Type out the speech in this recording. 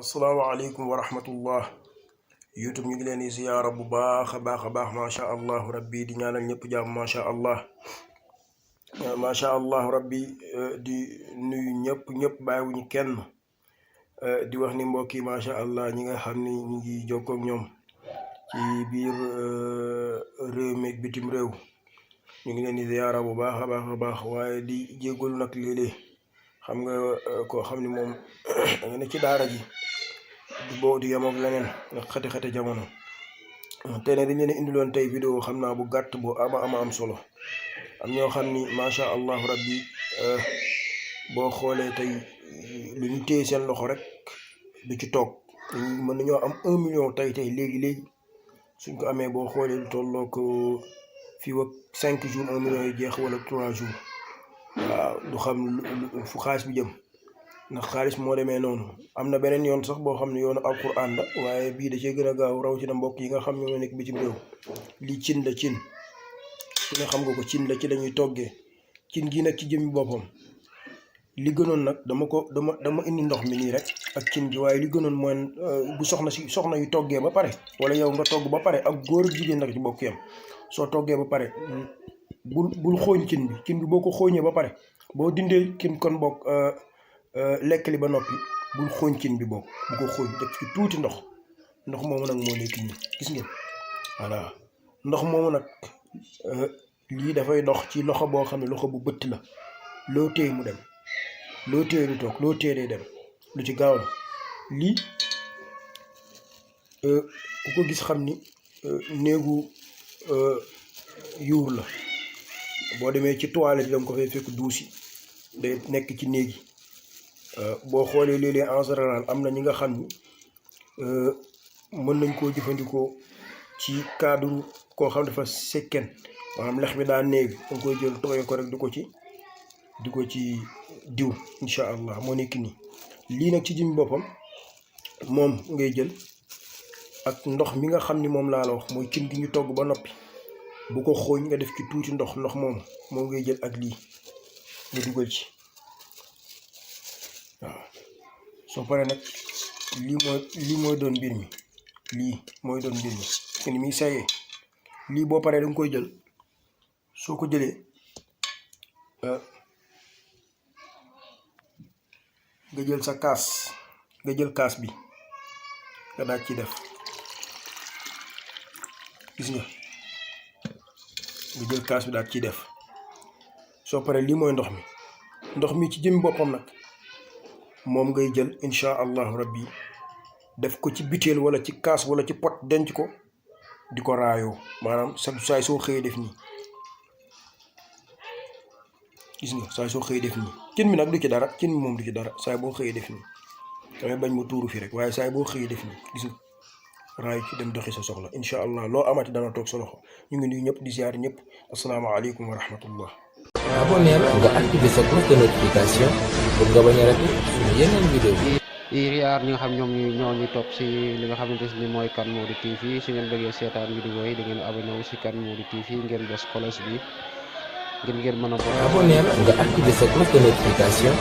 asalaamaaleykum wa rahmatullah. YouTube ñu ngi leen di ziyaara bu baax a baax macha allah rabbi di ñaanal ñëpp jàmm macha allah rabbi di nuyu ñëpp bàyyiwuñu kenn di wax ni mbokk yi macha allah ñi nga xam ni ñu ngi jokkoo ak ñoom ci biir réew mi ak bitim réew ñu ngi leen di ziyaara bu baax a baax waaye di jégalu nag léeg-léeg xam nga koo xam ni moom da nga ne ci daara ji boo di yem ak leneen nga xate jamono te ne dañ leen indiloon tey vidéo xam naa bu gàtt bu ama am solo am ñoo xam ni macha allah rabbi boo xoolee tey lu ñu téye seen loxo rek du ci toog mën nañoo am 1 million tey léegi suñ ko amee boo xoolee lu tolloo ko fii ak 5 jours 1 million yi jeex wala 3 jours waaw du xam fu xaalis bi jëm ndax xaalis moo demee noonu. am na beneen yoon sax boo xam ne yoonu alquran la waaye bii da cee gën a gaaw rawatina mbokk yi nga xam ñoo nekk bitim réew. lii cin la cin ki nga xam nga ko cin la ci lañuy toggee cin gi nag ci jëmmi boppam li gënoon nag dama indi ndox mi nii rek ak cin gi waaye li gënoon mooy bu soxna yu toggee ba pare wala yow nga togg ba pare ak góor ak jigéen nag ci bokk yam soo toggee ba pare bul xooñ cin bi boo ko xooñee ba pare boo dindee kin kon bokk lekk li ba noppi bul xooñ cin bi bokk bu ko xooñ def ci tuuti ndox moomu nag moo nekk nii gis ngeen voilà ndox moomu nag lii dafay dox ci loxo boo xam ne loxo bu bëtt la loo téye mu dem loo téye du toog loo téye day dem lu ci gaaw la lii ku ko gis xam ni néegu yuur la boo demee ci toilette yi danga ko fay fekk duusi day nekk ci néegi boo xoolee léeg-léeg en général am na ñi nga xam ni mën nañ koo jëfandikoo ci cadre koo xam dafa sekken maanaam lex bi daa néewi danga koy jël tooyee ko rek di ko ci diw incha allah moo nekk nii. lii nag ci jëm boppam moom ngay jël ak ndox mi nga xam ni moom laa la wax mooy cin gi ñu togg ba noppi bu ko xooñ nga def ci tuuti ndox moom ngay jël ak lii nga dugal ci waaw soo paree nag lii mooy doon mbir mi ni muy sayee lii boo paree danga koy jël soo ko jëlee nga jël sa kaas nga jël kaas bi nga daaj ci def gis nga jël kaas bi daaj ciy def soo paree lii mooy ndox mi ci jëmmi boppam nag moom ngay jël incha allahu rabbi def ko ci butéel wala ci kaas wala ci pot denc ko di ko raayoo maanaam saay soo xëyee def nii gis nga saay soo xëyee def nii cin mi nag du ci dara cin mi moom du ci dara saay boo xëyee def nii damay bañ mu tuuru fi rek waaye saay boo xëyee def nii gis nga raay ci dem doxi sa soxla incha allah loo amati dana toog sa loxo ñu ngi nuyu ñëpp di ziar ñëpp asalaamaaleykum wa rahmatullah. abonné nga activé sa cloche de notification pour nga bañ a raté suñu yeneen vidéo yi riyaar ñi nga xam ñoom ñoo ñu topp si li nga xamante ni mooy Kane Moody TV su ngeen bëggee seetaan vidéo yi da ngeen abonné wu si Kane Moody TV ngeen bës cloche bi ngeen mën a abonné nga activé sa cloche de notification